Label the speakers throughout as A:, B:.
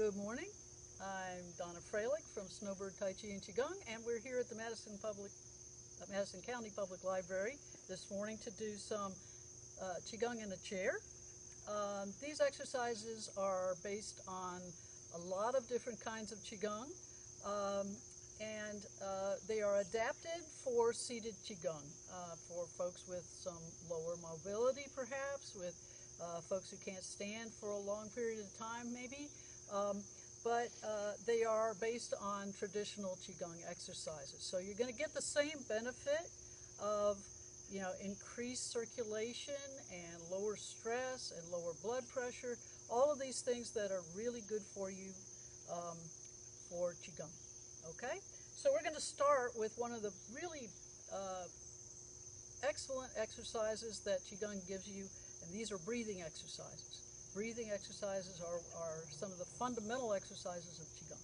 A: Good morning. I'm Donna Frelick from Snowbird, Tai Chi and Qigong, and we're here at the Madison County Public Library this morning to do some Qigong in a chair. These exercises are based on a lot of different kinds of Qigong, and they are adapted for seated Qigong, for folks with some lower mobility perhaps, with folks who can't stand for a long period of time maybe. But they are based on traditional Qigong exercises. So you're going to get the same benefit of, increased circulation and lower stress and lower blood pressure, all of these things that are really good for you for Qigong. Okay? So we're going to start with one of the really excellent exercises that Qigong gives you, and these are breathing exercises. Breathing exercises are some of the fundamental exercises of Qigong.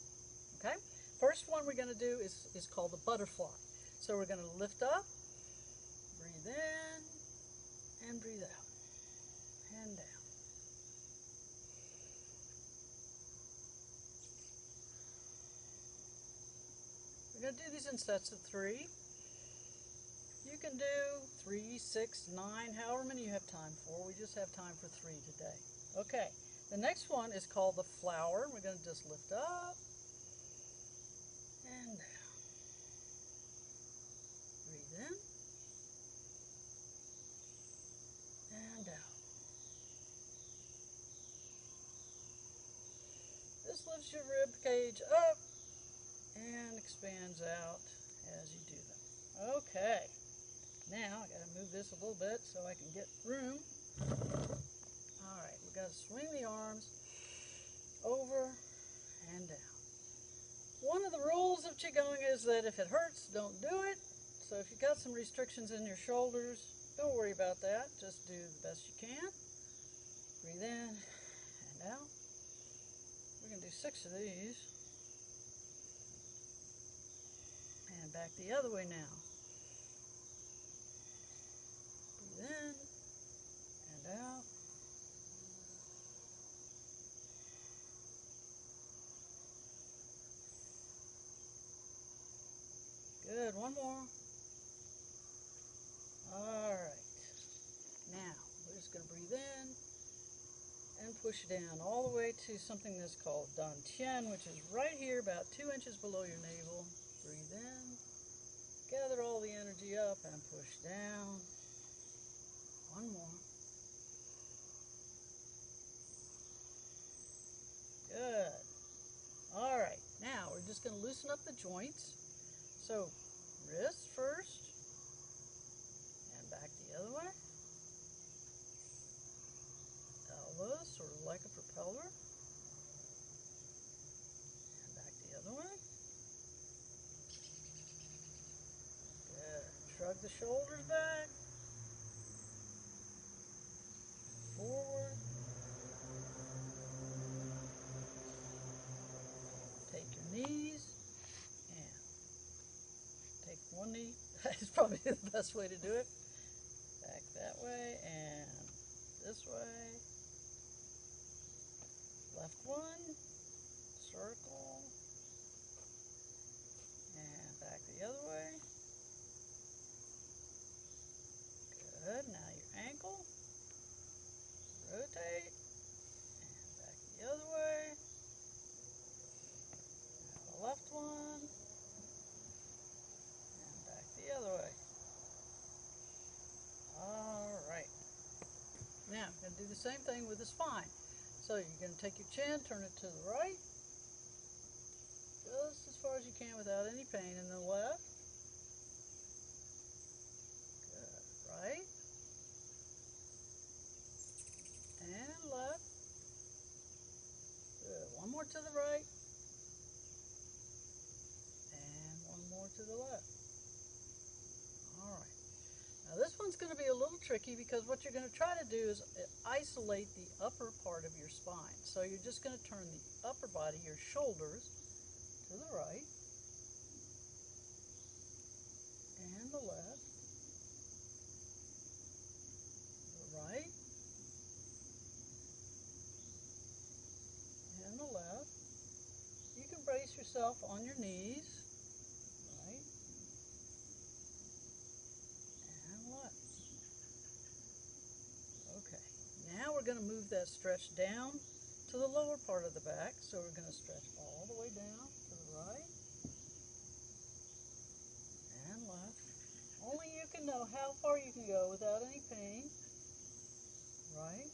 A: Okay? First one we're going to do is called the butterfly. So we're going to lift up, breathe in, and breathe out, and down. We're going to do these in sets of 3. You can do 3, 6, 9, however many you have time for. We just have time for 3 today. Okay, the next one is called the flower. We're going to just lift up and down. Breathe in and out. This lifts your rib cage up and expands out as you do them. Okay, now I got to move this a little bit so I can get room. All right, we've got to swing the arms over and down. One of the rules of Qigong is that if it hurts, don't do it. So if you've got some restrictions in your shoulders, don't worry about that. Just do the best you can. Breathe in and out. We're going to do 6 of these. And back the other way now. Breathe in and out. Good, one more. All right. Now, we're just going to breathe in and push down all the way to something that's called Dantian, which is right here, about 2 inches below your navel. Breathe in, gather all the energy up and push down. One more. Good. All right, now we're just going to loosen up the joints. So, wrist first, and back the other way. Elbows, sort of like a propeller. And back the other way. Good. Shrug the shoulders back. Forward. Take your knees and take one knee. That's probably the best way to do it. Back that way and this way. Left one. Circle. And back the other way. Good. Now your ankle. Rotate. And back the other way. Now the left one. And back the other way. All right. Now, I'm going to do the same thing with the spine. So you're going to take your chin, turn it to the right, just as far as you can without any pain. And the left. Good. Right. And left. Good. One more to the right. And one more to the left. All right. Now this one's going to be a little tricky because what you're going to try to do is isolate the upper part of your spine. So you're just going to turn the upper body, your shoulders, to the right and the left, the right and the left, yourself on your knees, right, and left. Okay, now we're going to move that stretch down to the lower part of the back. So we're going to stretch all the way down to the right and left. Only you can know how far you can go without any pain. Right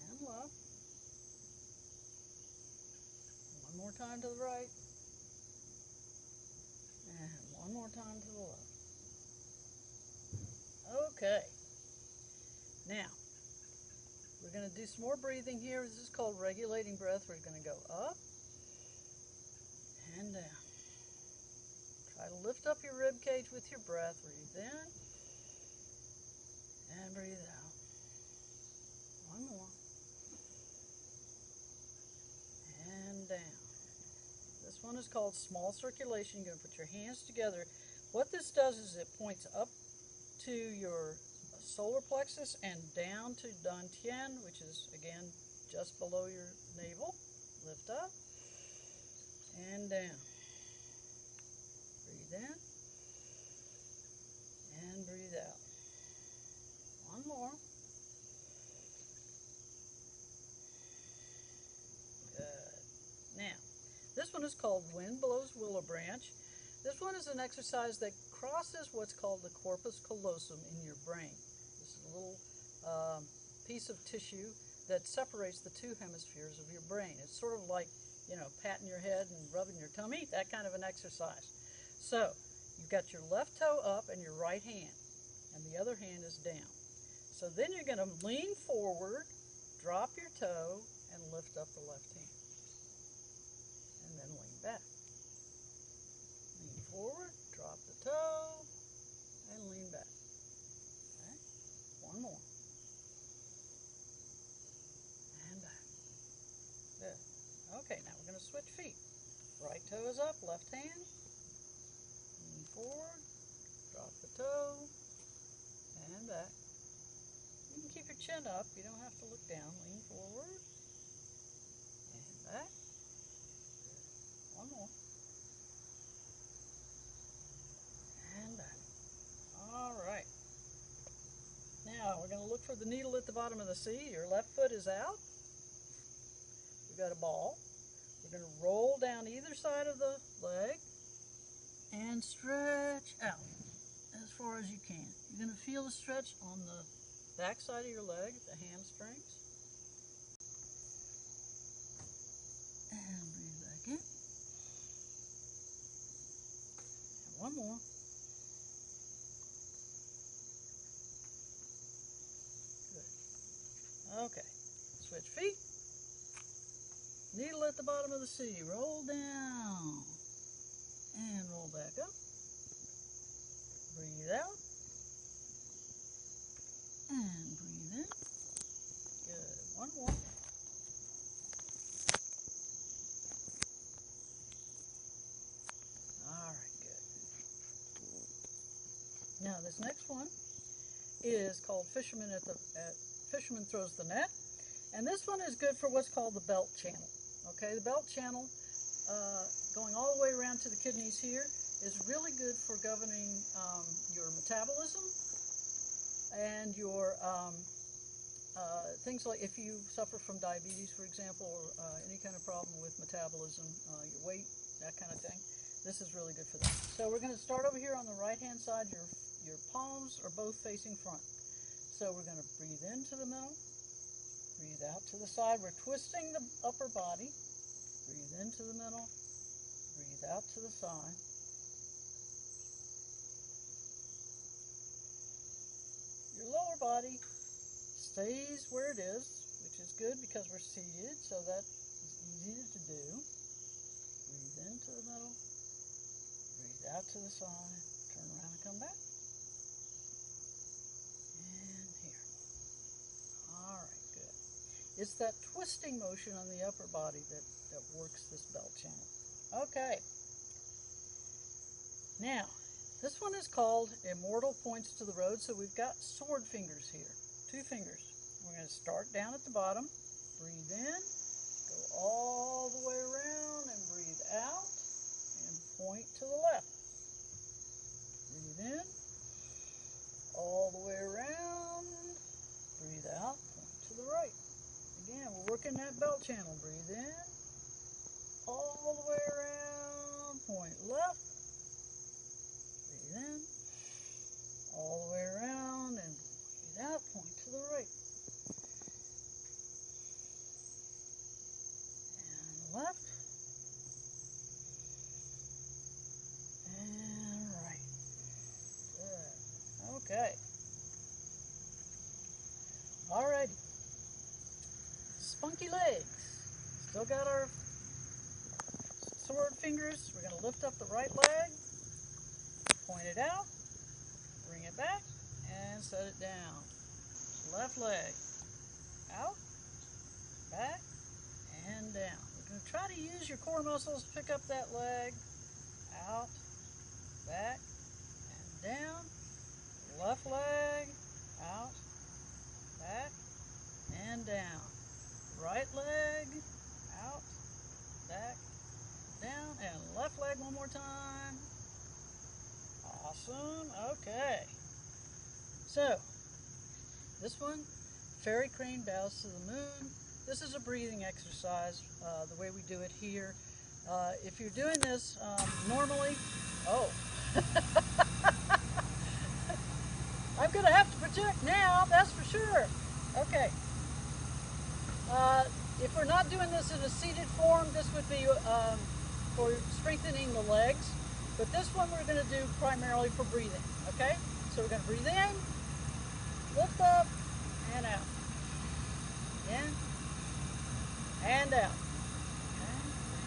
A: and left. One more time to the right. And one more time to the left. Okay. Now, we're going to do some more breathing here. This is called regulating breath. We're going to go up and down. Try to lift up your rib cage with your breath. Breathe in and breathe out. One more. And down. This one is called small circulation. You're going to put your hands together. What this does is it points up to your solar plexus and down to Dantian, which is, again, just below your navel. Lift up and down. Breathe in and breathe out. One more. Good. Now, this one is called Wind Blows Willow Branch. This one is an exercise that crosses what's called the corpus callosum in your brain. This is a little piece of tissue that separates the two hemispheres of your brain. It's sort of like, patting your head and rubbing your tummy, that kind of an exercise. So, you've got your left toe up and your right hand, and the other hand is down. So then you're going to lean forward, drop your toe, and lift up the left hand. And then lean back. Lean forward, drop the toe, and lean back. Okay? One more. And back. Good. Okay, now we're going to switch feet. Right toe is up, left hand. Lean forward, drop the toe, and back. You can keep your chin up. You don't have to look down. Lean forward, and back. Good. One more. And back. All right. Now we're going to look for the needle at the bottom of the C. Your left foot is out. We've got a ball. We're going to roll down either side of the leg and stretch out as far as you can. You're going to feel the stretch on the back side of your leg, the hamstrings. And breathe back in. And one more. Okay, switch feet. Needle at the bottom of the C. Roll down and roll back up. Breathe out and breathe in. Good. One more. All right, good. Now this next one is called Fisherman Fisherman Throws the Net. And this one is good for what's called the belt channel. Okay, the belt channel, going all the way around to the kidneys here, is really good for governing your metabolism and your things like if you suffer from diabetes, for example, or any kind of problem with metabolism, your weight, that kind of thing. This is really good for that. So we're going to start over here on the right-hand side. Your palms are both facing front. So we're going to breathe into the middle. Breathe out to the side. We're twisting the upper body. Breathe into the middle. Breathe out to the side. Your lower body stays where it is, which is good because we're seated, so that is easy to do. Breathe into the middle. Breathe out to the side. Turn around and come back. And here. All right. It's that twisting motion on the upper body that works this belt channel. Okay. Now, this one is called Immortal Points to the Road. So we've got sword fingers here. 2 fingers. We're going to start down at the bottom. Breathe in Go all the way around and breathe out and point to the left. Breathe in, all the way around, breathe out, point to the right. Again, we're working that belt channel. Breathe in, all the way around, point left. Breathe in, all the way around, and breathe out, point to the right. And left. And right. Good. Okay. Alrighty. Spunky legs. Still got our sword fingers. We're going to lift up the right leg, point it out, bring it back, and set it down. Left leg, out, back, and down. We're going to try to use your core muscles to pick up that leg, out, back, and down. Left leg, out, back, and down. Right leg, out, back, down, and left leg one more time. Awesome. Okay. So, this one, fairy crane bows to the moon. This is a breathing exercise, the way we do it here. If you're doing this normally, I'm going to have to project now, that's for sure. Okay. If we're not doing this in a seated form, this would be for strengthening the legs. But this one we're going to do primarily for breathing, okay? So we're going to breathe in, lift up, and out. In, and out. Okay.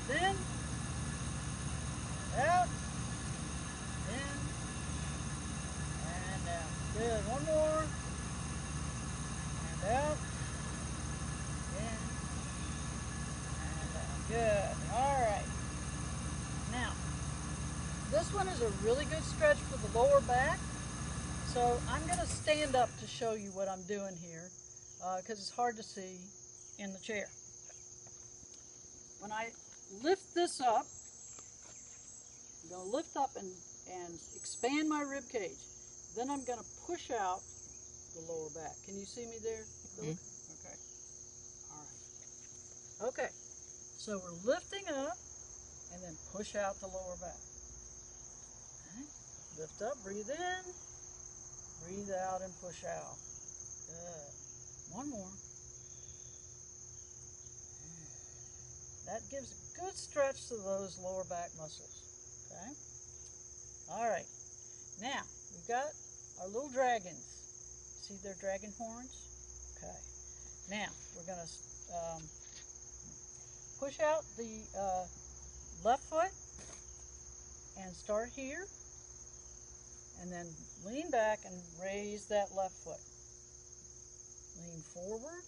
A: Breathe in, out, in, and out. Good. One more. And out. In, and out. Good. All right. Now, this one is a really good stretch for the lower back. So I'm going to stand up to show you what I'm doing here because it's hard to see in the chair. When I lift this up, I'm going to lift up and expand my rib cage. Then I'm going to push out the lower back. Can you see me there?
B: Mm-hmm.
A: Okay. All right. Okay. So we're lifting up and then push out the lower back. Okay. Lift up, breathe in, breathe out, and push out. Good. One more. That gives a good stretch to those lower back muscles. Okay? All right. Now, we've got our little dragons. See their dragon horns? Okay. Now, we're going to push out the left foot and start here. And then lean back and raise that left foot. Lean forward.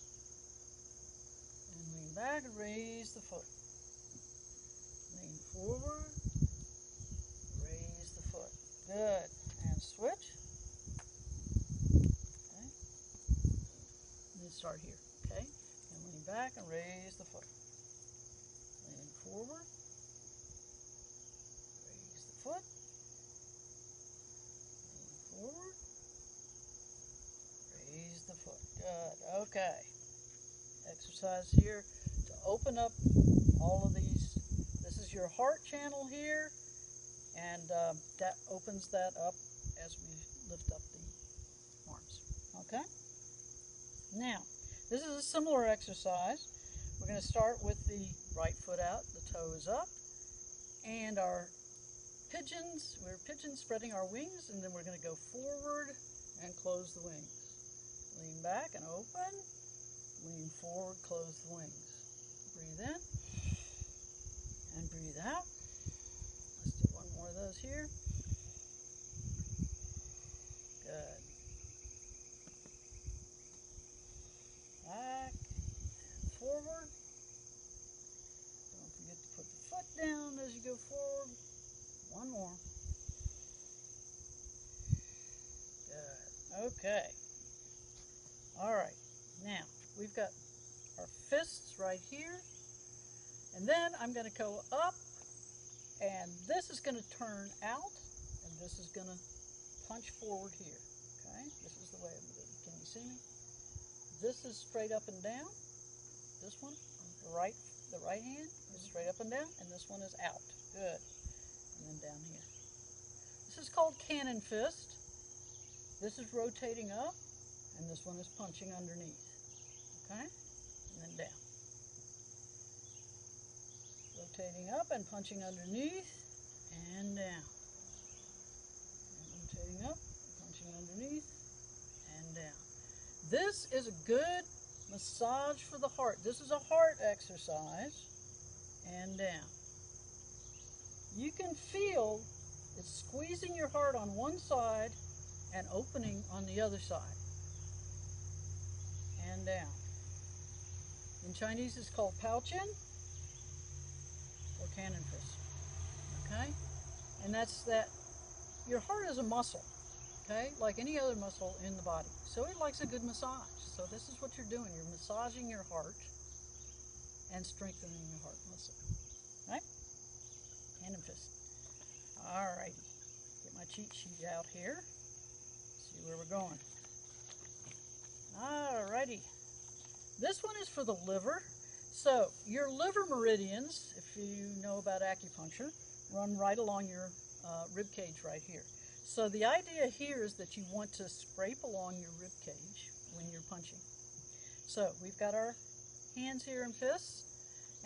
A: And lean back and raise the foot. Lean forward. Raise the foot. Good. And switch. Okay. And then start here. Okay. And lean back and raise the foot. Lean forward. Raise the foot. Lean forward. Raise the foot. Good. Okay. Exercise here to open up all of these. This is your heart channel here, and that opens that up as we lift up the arms. Okay? Now, this is a similar exercise. We're going to start with the right foot out, the toes up, and our pigeons. We're pigeons spreading our wings, and then we're going to go forward and close the wings. Lean back and open. Lean forward, close the wings. Breathe in and breathe out. Let's do one more of those here. Good. Back and forward. Don't forget to put the foot down as you go forward. One more. Good. Okay. All right. Now, we've got our fists right here. And then I'm going to go up, and this is going to turn out, and this is going to punch forward here. Okay, this is the way I'm doing it. Can you see me? This is straight up and down. This one, the right hand is straight up and down, and this one is out. Good. And then down here. This is called cannon fist. This is rotating up, and this one is punching underneath. Okay? And then down. Rotating up and punching underneath, and down. And rotating up, punching underneath, and down. This is a good massage for the heart. This is a heart exercise, and down. You can feel it's squeezing your heart on one side and opening on the other side, and down. In Chinese, it's called Pao-Chin or cannon fist. Okay? And that's that. Your heart is a muscle, okay, like any other muscle in the body. So it likes a good massage. So this is what you're doing. You're massaging your heart and strengthening your heart muscle. Right? Cannon fist. All righty. Get my cheat sheet out here. See where we're going. All righty. This one is for the liver. So your liver meridians, if you know about acupuncture, run right along your rib cage right here. So the idea here is that you want to scrape along your rib cage when you're punching. So we've got our hands here and fists,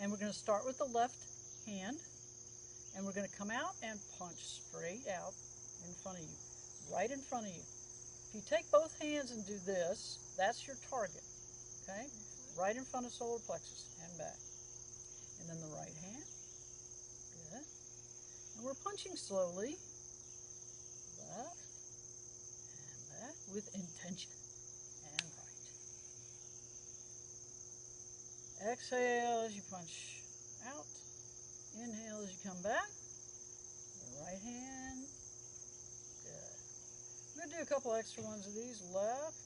A: and we're going to start with the left hand, and we're going to come out and punch straight out in front of you, right in front of you. If you take both hands and do this, that's your target, okay? Right in front of solar plexus and back. And then the right hand, good. And we're punching slowly, left and back with intention, and right. Exhale as you punch out. Inhale as you come back. The right hand, good. I'm going to do a couple extra ones of these, left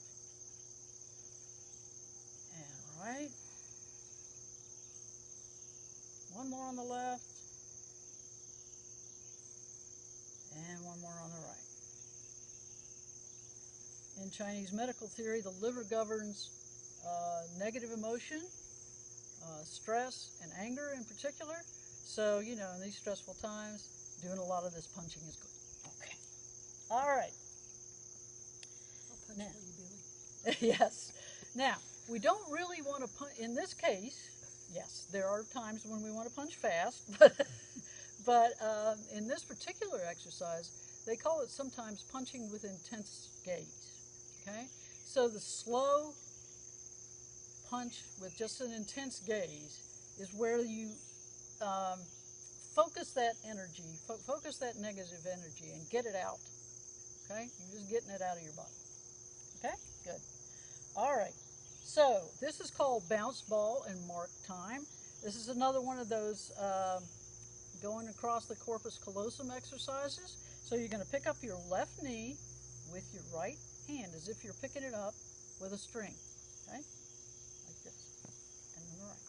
A: and right. One more on the left, and one more on the right. In Chinese medical theory, the liver governs negative emotion, stress, and anger in particular. So, you know, in these stressful times, doing a lot of this punching is good. Okay. All right.
B: I'll punch
A: Now,
B: for you, Billy.
A: yes. Now, we don't really want to punch, in this case, yes, there are times when we want to punch fast, but in this particular exercise, they call it sometimes punching with intense gaze, okay? So the slow punch with just an intense gaze is where you focus that energy, focus that negative energy and get it out, okay? You're just getting it out of your body, okay? Good. All right. So this is called bounce ball and mark time. This is another one of those going across the corpus callosum exercises. So you're going to pick up your left knee with your right hand as if you're picking it up with a string, okay? Like this, and then the right.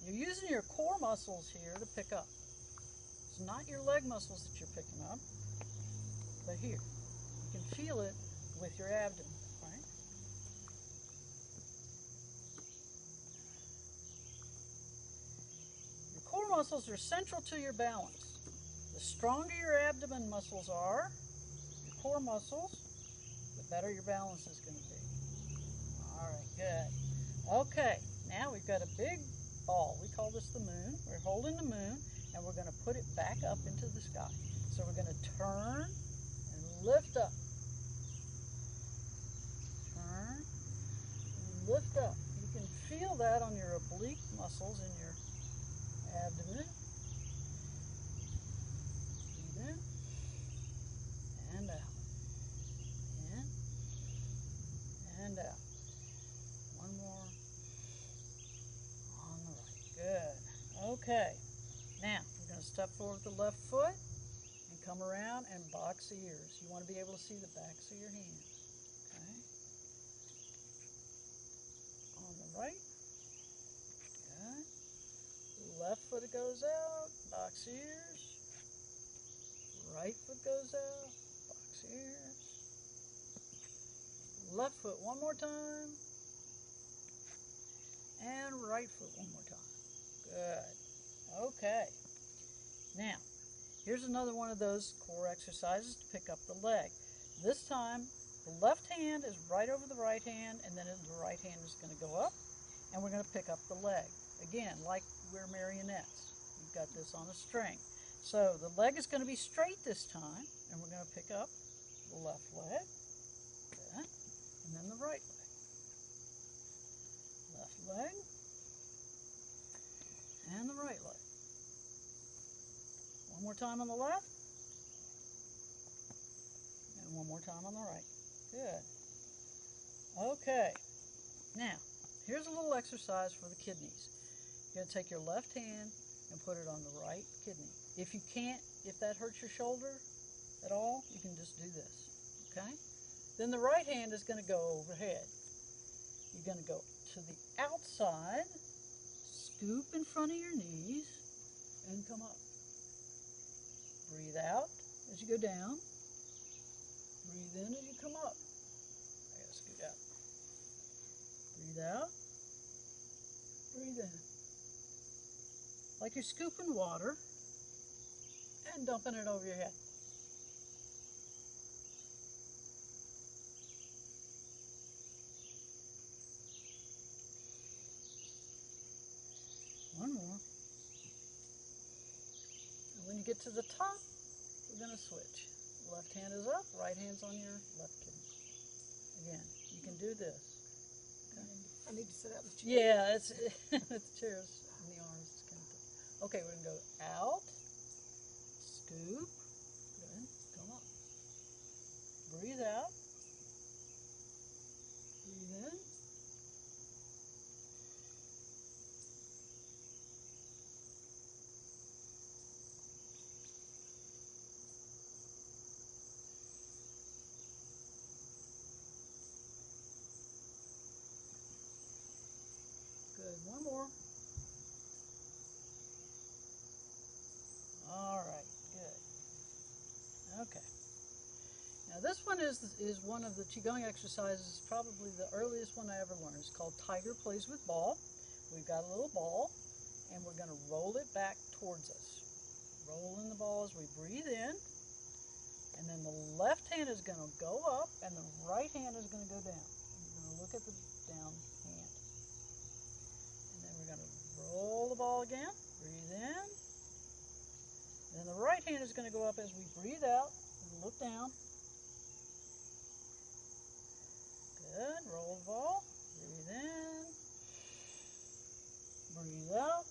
A: You're using your core muscles here to pick up. It's not your leg muscles that you're picking up, but here. You can feel it with your abdomen, right? Your core muscles are central to your balance. The stronger your abdomen muscles are, your core muscles, the better your balance is going to be. All right, good. Okay, now we've got a big ball. We call this the moon. We're holding the moon, and we're going to put it back up into the sky. So we're going to turn and lift up. Turn and lift up. You can feel that on your oblique muscles in your abdomen. Breathe in and out. In and out. One more on the right. Good. Okay. Now, we're going to step forward with the left foot and come around and box the ears. You want to be able to see the backs of your hands. Okay. On the right. Good. foot goes out, box ears. Right foot goes out, box ears. Left foot one more time. And right foot one more time. Good. Okay. Now, here's another one of those core exercises to pick up the leg. This time, the left hand is right over the right hand, and then the right hand is going to go up, and we're going to pick up the leg. Again, like we're marionettes. We've got this on a string. So the leg is going to be straight this time, and we're going to pick up the left leg, good, and then the right leg. Left leg, and the right leg. One more time on the left, and one more time on the right. Good. Okay. Now, here's a little exercise for the kidneys. You're going to take your left hand and put it on the right kidney. If you can't, if that hurts your shoulder at all, you can just do this, okay? Then the right hand is going to go overhead. You're going to go to the outside, scoop in front of your knees, and come up. Breathe out as you go down. Breathe in as you come up. I gotta scoot out. Breathe out. Breathe in. Like you're scooping water and dumping it over your head. One more. And when you get to the top, we're going to switch. Left hand is up, right hand's on your left kidney. Again, you can do this. Okay.
B: I need to sit out in the chair.
A: Yeah, it's the chairs and the arms. Kind of okay, we're going to go out, scoop, good, come up. Breathe out, breathe in. Good, one more. All right, good. Okay. Now this one is one of the Qigong exercises, probably the earliest one I ever learned. It's called Tiger Plays with Ball. We've got a little ball, and we're going to roll it back towards us. Rolling the ball as we breathe in, and then the left hand is going to go up, and the right hand is going to go down. And you're going to look at the down hand. And then we're going to roll the ball again, breathe in. Then the right hand is going to go up as we breathe out and look down. Good. Roll the ball. Breathe in. Breathe out.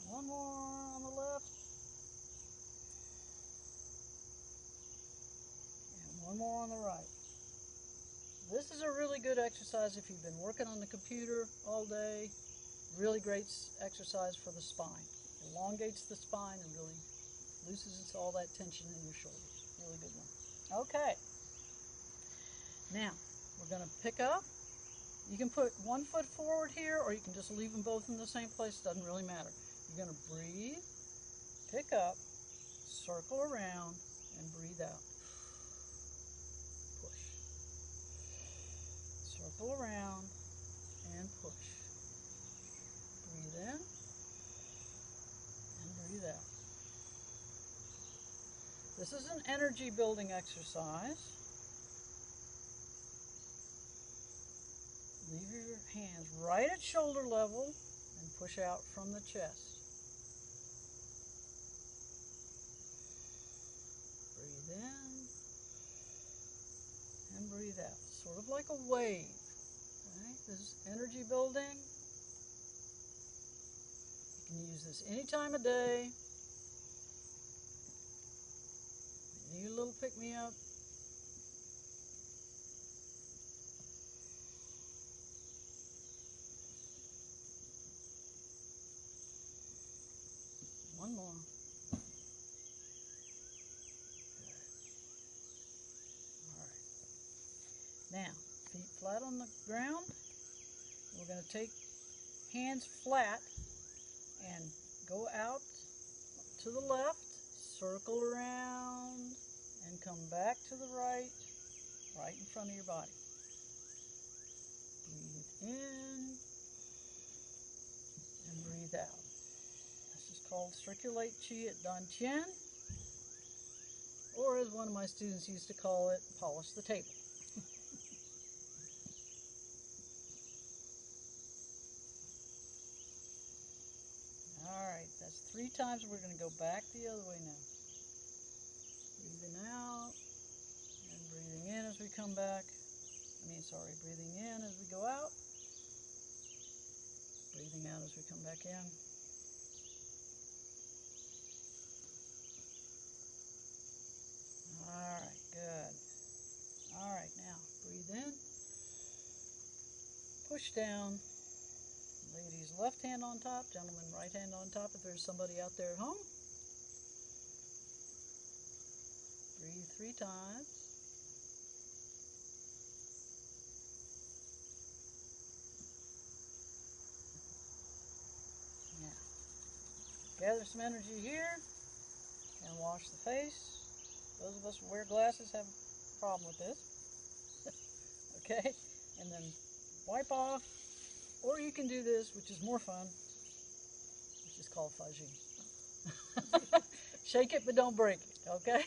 A: One more on the left. And one more on the right. This is a really good exercise if you've been working on the computer all day. Really great exercise for the spine. Elongates the spine and really loosens all that tension in your shoulders. Really good one. Okay. Now, we're going to pick up. You can put one foot forward here, or you can just leave them both in the same place. Doesn't really matter. You're going to breathe, pick up, circle around, and breathe out. Push. Circle around and push. Breathe in and breathe out. This is an energy building exercise. Leave your hands right at shoulder level and push out from the chest. Breathe in and breathe out. Sort of like a wave. Right? This is energy building. You can use this any time of day. You need a little pick-me-up. One more. flat on the ground. We're going to take hands flat and go out to the left, circle around, and come back to the right, right in front of your body. Breathe in and breathe out. This is called circulate qi at Dan Tien, or as one of my students used to call it, polish the table. Alright, that's 3 times. We're going to go back the other way now. Breathing out and breathing in as we come back. Breathing in as we go out. Breathing out as we come back in. Alright, good. Alright, now breathe in. Push down. Ladies, left hand on top. Gentlemen, right hand on top if there's somebody out there at home. Breathe 3 times. Now, gather some energy here and wash the face. Those of us who wear glasses have a problem with this. Okay? And then wipe off. Or you can do this, which is more fun, which is called fudging. Shake it, but don't break it, okay?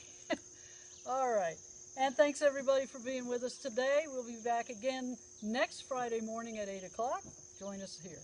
A: All right. And thanks, everybody, for being with us today. We'll be back again next Friday morning at 8 o'clock. Join us here.